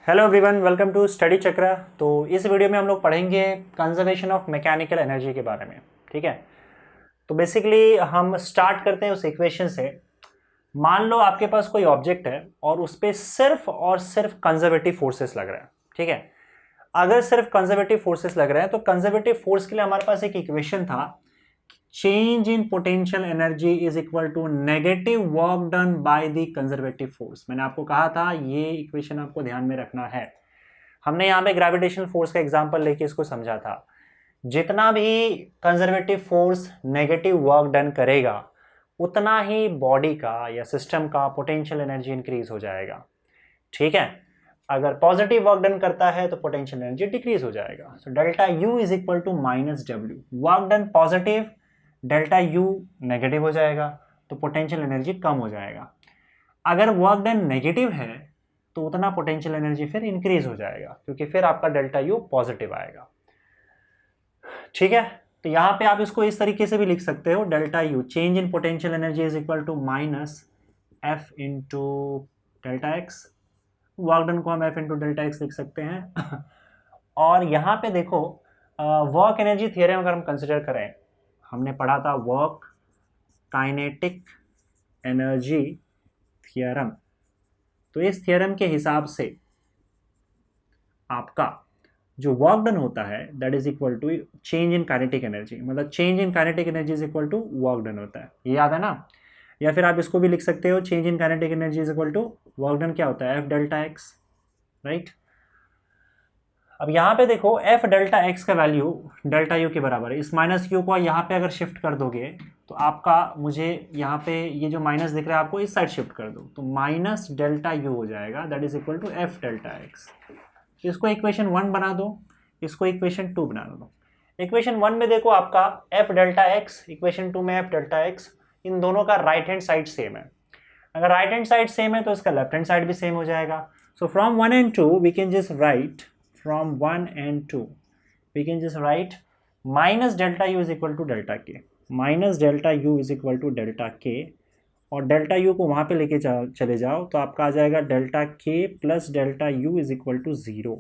Hello everyone, welcome to study Chakra. तो इस video में हम लोग पढ़ेंगे कंजर्वेशन ऑफ मैकेनिकल एनर्जी के बारे में। ठीक है, तो बेसिकली हम स्टार्ट करते हैं उस इक्वेशन से। मान लो आपके पास कोई ऑब्जेक्ट है और उस पर सिर्फ और सिर्फ कंजर्वेटिव फोर्सेस लग रहा है। ठीक है, अगर सिर्फ कंजर्वेटिव फोर्सेस लग रहे हैं तो कंजर्वेटिव फोर्स के लिए हमारे पास एक इक्वेशन था, change in potential energy is equal to negative work done by the conservative force. मैंने आपको कहा था ये इक्वेशन आपको ध्यान में रखना है। हमने यहाँ पे ग्रेविटेशनल फोर्स का एग्जांपल लेके इसको समझा था। जितना भी conservative force negative work done करेगा उतना ही बॉडी का या सिस्टम का पोटेंशियल एनर्जी इंक्रीज हो जाएगा। ठीक है, अगर पॉजिटिव वर्क डन करता है तो पोटेंशियल एनर्जी डिक्रीज हो जाएगा। So delta U is equal to minus W. Work done positive, delta U negative हो जाएगा तो पोटेंशियल एनर्जी कम हो जाएगा। अगर वर्क डन नेगेटिव है तो उतना पोटेंशियल एनर्जी फिर इंक्रीज हो जाएगा, क्योंकि फिर आपका डेल्टा यू पॉजिटिव आएगा। ठीक है, तो यहां पे आप इसको इस तरीके से भी लिख सकते हो, delta U change in potential energy is equal to minus F into delta X. Work done को हम एफ इंटू डेल्टा एक्स लिख सकते हैं। और यहाँ पे देखो, वर्क एनर्जी थियरम अगर हम कंसिडर करें, हमने पढ़ा था वर्क काइनेटिक एनर्जी थियरम। तो इस थियरम के हिसाब से आपका जो वर्क डन होता है that is equal to change in kinetic energy, मतलब change in kinetic energy is equal to work done होता है। ये याद है ना? या फिर आप इसको भी लिख सकते हो, change in kinetic energy is equal to work done क्या होता है, एफ डेल्टा एक्स। राइट, अब यहाँ पे देखो एफ डेल्टा एक्स का वैल्यू डेल्टा यू के बराबर है। इस माइनस क्यू को यहाँ पे अगर शिफ्ट कर दोगे तो आपका, मुझे यहाँ पे ये जो माइनस दिख रहा है आपको इस साइड शिफ्ट कर दो तो माइनस डेल्टा यू हो जाएगा, that is equal to F delta X. इसको इक्वेशन 1 बना दो, इसको इक्वेशन 2 बना दो। इक्वेशन 1 में देखो आपका एफ डेल्टा एक्स, इक्वेशन 2 में एफ डेल्टा एक्स, इन दोनों का राइट हैंड साइड सेम है। अगर राइट हैंड साइड सेम है तो इसका लेफ्ट हैंड साइड भी सेम हो जाएगा। So from 1 and 2 we can just write, from 1 and 2 we can just write minus delta u is equal to delta k, minus delta u is equal to delta k। और delta U को वहाँ पे लेके चले जाओ तो आपका आ जाएगा delta K plus delta U is equal to 0।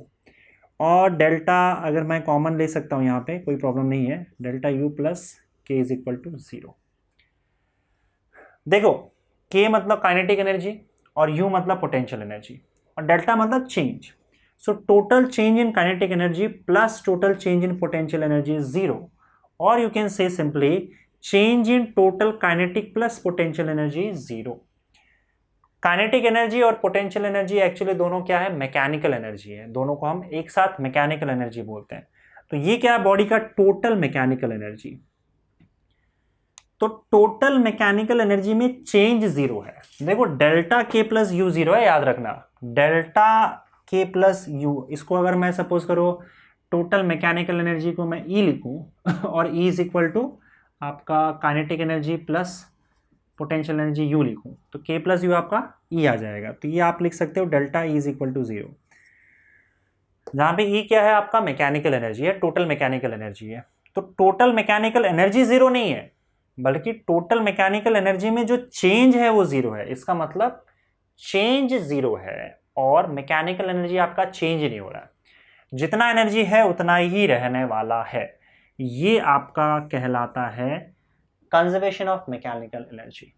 और डेल्टा अगर मैं कॉमन ले सकता हूँ यहाँ पे, कोई प्रॉब्लम नहीं है, डेल्टा यू प्लस के इज इक्वल टू 0। देखो, के मतलब काइनेटिक एनर्जी और यू मतलब पोटेंशियल एनर्जी और डेल्टा मतलब change. So total change in kinetic energy plus total change in potential energy is 0, or you can say simply change in total kinetic plus potential energy is 0। Kinetic energy और potential energy actually दोनों क्या है, mechanical energy है। दोनों को हम एक साथ मैकेनिकल एनर्जी बोलते हैं। तो ये क्या है, बॉडी का टोटल मैकेनिकल एनर्जी। तो टोटल मैकेनिकल एनर्जी में चेंज 0 है। देखो डेल्टा के प्लस यू 0 है, याद रखना, डेल्टा के प्लस यू। इसको अगर मैं सपोज करो टोटल मैकेनिकल एनर्जी को मैं ई लिखूं और ई इज इक्वल टू आपका kinetic energy plus potential energy you लिखूं तो के प्लस यू आपका ई आ जाएगा। तो ये आप लिख सकते हो delta E is equal to 0, जहां पे ई क्या है आपका मैकेनिकल एनर्जी है, टोटल मैकेनिकल एनर्जी है। तो टोटल मैकेनिकल एनर्जी 0 नहीं है, बल्कि टोटल मैकेनिकल एनर्जी में जो चेंज है वो 0 है। इसका मतलब चेंज 0 है और मैकेनिकल एनर्जी आपका चेंज नहीं हो रहा है। जितना एनर्जी है उतना ही रहने वाला है। ये आपका कहलाता है कंजर्वेशन ऑफ मैकेनिकल एनर्जी।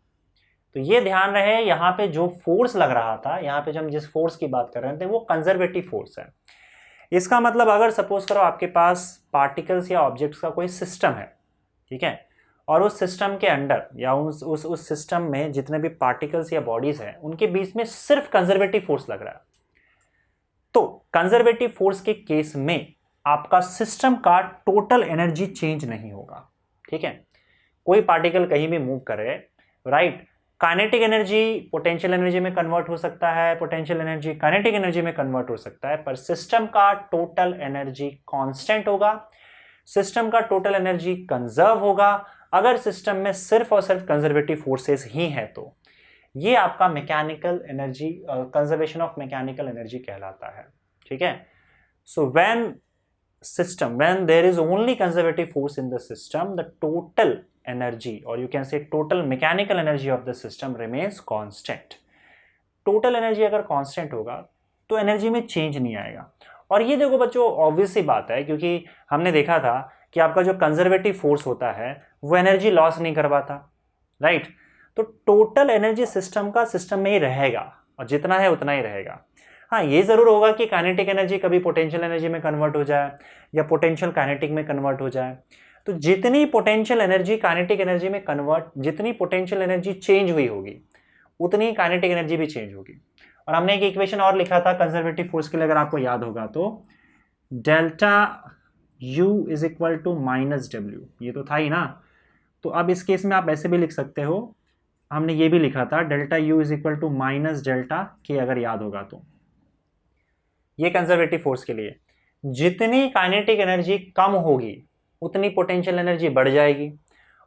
तो ये ध्यान रहे, यहाँ पे जो फोर्स लग रहा था, यहाँ पे जो हम जिस फोर्स की बात कर रहे थे वो कंजर्वेटिव फोर्स है। इसका मतलब अगर सपोज करो आपके पास पार्टिकल्स या ऑब्जेक्ट्स का कोई सिस्टम है, ठीक है, और उस सिस्टम के अंडर या उस सिस्टम में जितने भी पार्टिकल्स या बॉडीज हैं उनके बीच में सिर्फ कंजर्वेटिव फोर्स लग रहा है, तो कंजर्वेटिव फोर्स के केस में आपका सिस्टम का टोटल एनर्जी चेंज नहीं होगा। ठीक है, कोई पार्टिकल कहीं भी मूव करे, right, kinetic energy potential energy में कन्वर्ट हो सकता है, पोटेंशियल एनर्जी काइनेटिक एनर्जी में कन्वर्ट हो सकता है, पर सिस्टम का टोटल एनर्जी कांस्टेंट होगा, सिस्टम का टोटल एनर्जी कंजर्व होगा। अगर सिस्टम में सिर्फ और सिर्फ कंजर्वेटिव फोर्सेस ही है तो ये आपका mechanical energy, conservation of mechanical energy कहलाता है। ठीक है, सो when there is only conservative force in the system, the total energy or you can say total mechanical energy of the system remains constant। Total energy अगर constant होगा तो energy में change नहीं आएगा। और ये देखो बच्चों ऑब्वियस सी बात है, क्योंकि हमने देखा था कि आपका जो कंजर्वेटिव फोर्स होता है वो एनर्जी लॉस नहीं करवाता, राइट। तो टोटल एनर्जी सिस्टम का सिस्टम में ही रहेगा और जितना है उतना ही रहेगा। हाँ, ये जरूर होगा कि काइनेटिक एनर्जी कभी पोटेंशियल एनर्जी में कन्वर्ट हो जाए या पोटेंशियल काइनेटिक में कन्वर्ट हो जाए। तो जितनी पोटेंशियल एनर्जी काइनेटिक एनर्जी में कन्वर्ट, जितनी पोटेंशियल एनर्जी चेंज हुई होगी उतनी काइनेटिक एनर्जी भी चेंज होगी। और हमने एक इक्वेशन और लिखा था कंजर्वेटिव फोर्स के लिए, अगर आपको याद होगा तो delta U is equal to minus W, ये तो था ही ना। तो अब इस केस में आप ऐसे भी लिख सकते हो, हमने ये भी लिखा था delta U is equal to minus delta K, अगर याद होगा तो। ये कंजर्वेटिव फोर्स के लिए जितनी काइनेटिक एनर्जी कम होगी उतनी पोटेंशियल एनर्जी बढ़ जाएगी,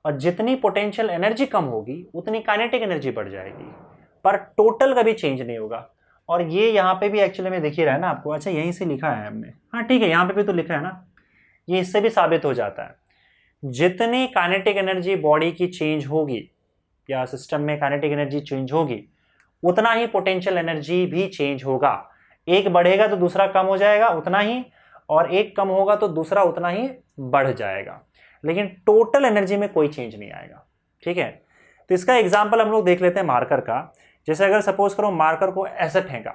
और जितनी पोटेंशियल एनर्जी कम होगी उतनी काइनेटिक एनर्जी बढ़ जाएगी, पर टोटल कभी चेंज नहीं होगा। और ये यहाँ पे भी एक्चुअली में दिख ही रहा है ना आपको। अच्छा, यहीं से लिखा है हमने, हाँ ठीक है, यहाँ पे भी तो लिखा है ना। ये इससे भी साबित हो जाता है, जितनी काइनेटिक एनर्जी बॉडी की चेंज होगी या सिस्टम में काइनेटिक एनर्जी चेंज होगी उतना ही पोटेंशियल एनर्जी भी चेंज होगा। एक बढ़ेगा तो दूसरा कम हो जाएगा उतना ही, और एक कम होगा तो दूसरा उतना ही बढ़ जाएगा, लेकिन टोटल एनर्जी में कोई चेंज नहीं आएगा, ठीक है। तो इसका एग्जांपल हम लोग देख लेते हैं मार्कर का। जैसे अगर सपोज करो मार्कर को ऐसे फेंका,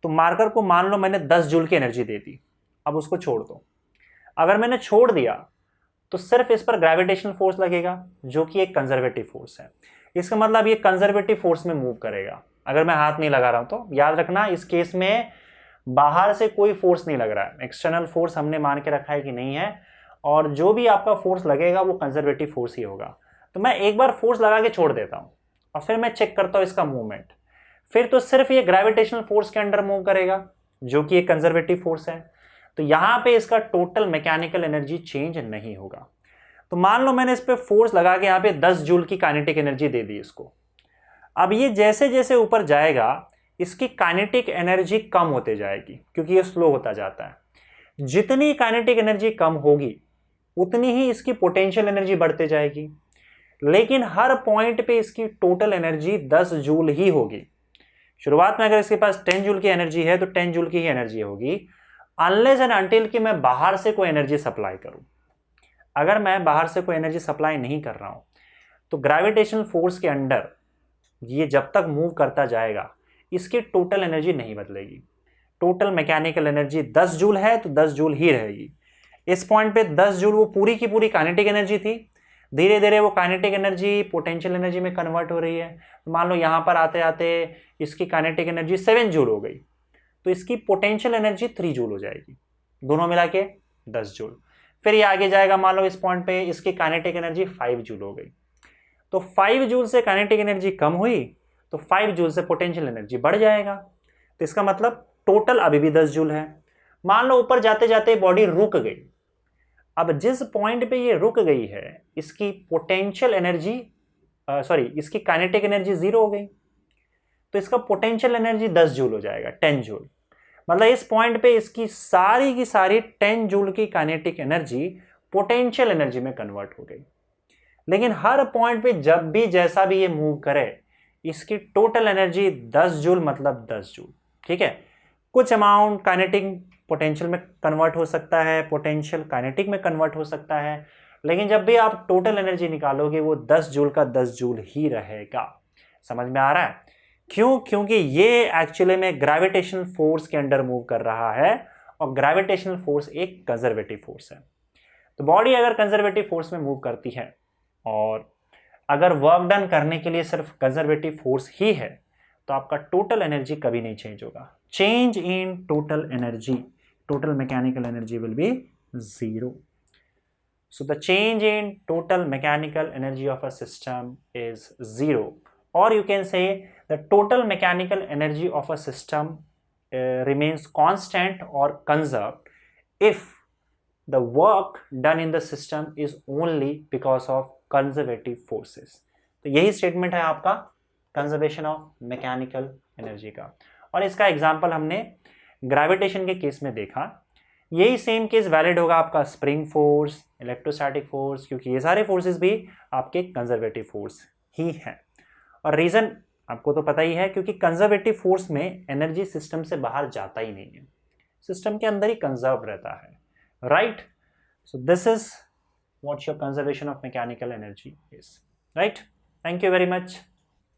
तो मार्कर को मान लो मैंने 10 जूल की एनर्जी दे दी, अब उसको छोड़ दो। अगर मैंने छोड़ दिया तो सिर्फ इस पर ग्रेविटेशनल फोर्स लगेगा जो कि एक कंजर्वेटिव फोर्स है। इसका मतलब ये कंजर्वेटिव फोर्स में मूव करेगा। अगर मैं हाथ नहीं लगा रहा हूं तो याद रखना इस केस में बाहर से कोई फोर्स नहीं लग रहा है, एक्सटर्नल फोर्स हमने मान के रखा है कि नहीं है, और जो भी आपका फोर्स लगेगा वो कंजर्वेटिव फोर्स ही होगा। तो मैं एक बार फोर्स लगा के छोड़ देता हूं और फिर मैं चेक करता हूं इसका मूवमेंट, फिर तो सिर्फ ये ग्रेविटेशनल फोर्स के अंडर मूव करेगा जो कि एक कंजर्वेटिव फोर्स है। तो यहां पे इसका टोटल मैकेनिकल एनर्जी चेंज नहीं होगा। तो मान लो मैंने इस पे फोर्स लगा के यहाँ पे 10 जूल की काइनेटिक एनर्जी दे दी इसको। अब ये जैसे जैसे ऊपर जाएगा इसकी काइनेटिक एनर्जी कम होते जाएगी, क्योंकि ये स्लो होता जाता है। जितनी काइनेटिक एनर्जी कम होगी उतनी ही इसकी पोटेंशियल एनर्जी बढ़ते जाएगी, लेकिन हर पॉइंट पे इसकी टोटल एनर्जी 10 जूल ही होगी। शुरुआत में अगर इसके पास 10 जूल की एनर्जी है तो 10 जूल की ही एनर्जी होगी, अनलेस एंड अनटिल कि मैं बाहर से कोई एनर्जी सप्लाई करूं। अगर मैं बाहर से कोई एनर्जी सप्लाई नहीं कर रहा हूं तो ग्रेविटेशनल फोर्स के अंडर ये जब तक मूव करता जाएगा इसकी टोटल एनर्जी नहीं बदलेगी। टोटल मैकेनिकल एनर्जी 10 जूल है तो 10 जूल ही रहेगी। इस पॉइंट पे 10 जूल वो पूरी की पूरी काइनेटिक एनर्जी थी, धीरे धीरे वो काइनेटिक एनर्जी पोटेंशियल एनर्जी में कन्वर्ट हो रही है। तो मान लो यहाँ पर आते आते इसकी काइनेटिक एनर्जी 7 जूल हो गई, तो इसकी पोटेंशियल एनर्जी 3 जूल हो जाएगी, दोनों मिला के 10 जूल। फिर ये आगे जाएगा, मान लो इस पॉइंट पे इसकी काइनेटिक एनर्जी 5 जूल हो गई, तो 5 जूल से काइनेटिक एनर्जी कम हुई तो 5 जूल से पोटेंशियल एनर्जी बढ़ जाएगा। तो इसका मतलब टोटल अभी भी 10 जूल है। मान लो ऊपर जाते जाते बॉडी रुक गई, अब जिस पॉइंट पे ये रुक गई है इसकी पोटेंशियल एनर्जी इसकी काइनेटिक एनर्जी 0 हो गई, तो इसका पोटेंशियल एनर्जी 10 जूल हो जाएगा, 10 जूल। मतलब इस पॉइंट पे इसकी सारी की सारी 10 जूल की काइनेटिक एनर्जी पोटेंशियल एनर्जी में कन्वर्ट हो गई। लेकिन हर पॉइंट पे जब भी जैसा भी ये मूव करे इसकी टोटल एनर्जी 10 जूल मतलब 10 जूल, ठीक है। कुछ अमाउंट काइनेटिक पोटेंशियल में कन्वर्ट हो सकता है, पोटेंशियल काइनेटिक में कन्वर्ट हो सकता है, लेकिन जब भी आप टोटल एनर्जी निकालोगे वो 10 जूल का 10 जूल ही रहेगा। समझ में आ रहा है? क्यों? क्योंकि ये एक्चुअली में ग्रेविटेशनल फोर्स के अंडर मूव कर रहा है, और ग्रेविटेशनल फोर्स एक कंजर्वेटिव फोर्स है। तो बॉडी अगर कंजर्वेटिव फोर्स में मूव करती है और अगर वर्क डन करने के लिए सिर्फ कंजर्वेटिव फोर्स ही है तो आपका टोटल एनर्जी कभी नहीं चेंज होगा। Change in total energy, total mechanical energy will be 0. So the change in total mechanical energy of a system is 0, or you can say the total mechanical energy of a system remains constant or conserved if the work done in the system is only because of conservative forces. तो यही statement है आपका conservation of mechanical energy का, और इसका example हमने gravitation के case में देखा। यही सेम केस वैलिड होगा आपका स्प्रिंग फोर्स, इलेक्ट्रोस्टैटिक फोर्स, क्योंकि ये सारे फोर्सेस भी आपके कंजर्वेटिव फोर्स ही हैं। और रीज़न आपको तो पता ही है, क्योंकि कंजर्वेटिव फोर्स में एनर्जी सिस्टम से बाहर जाता ही नहीं है, सिस्टम के अंदर ही कंजर्व रहता है, right? So this is what your conservation of mechanical energy is, right? Thank you very much.